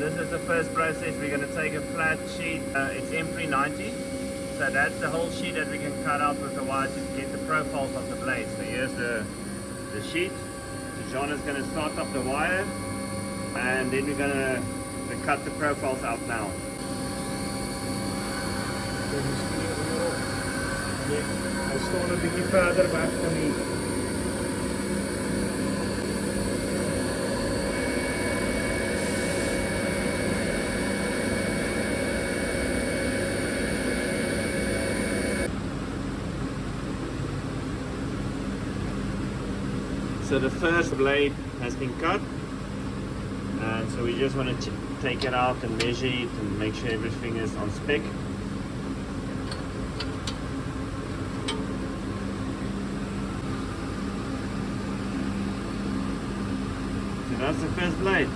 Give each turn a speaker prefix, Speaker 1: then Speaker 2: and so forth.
Speaker 1: this is the first process. We're going to take a flat sheet, it's M390, so that's the whole sheet that we can cut out with the wire to get the profiles of the blade. So here's the sheet. So John is going to start up the wire, and then we're going to cut the profiles out now.
Speaker 2: Hij stond een beetje verder weg van die.
Speaker 1: So the first blade has been cut, and so we just want to take it out and measure it and make sure everything is on spec. So that's the first blade.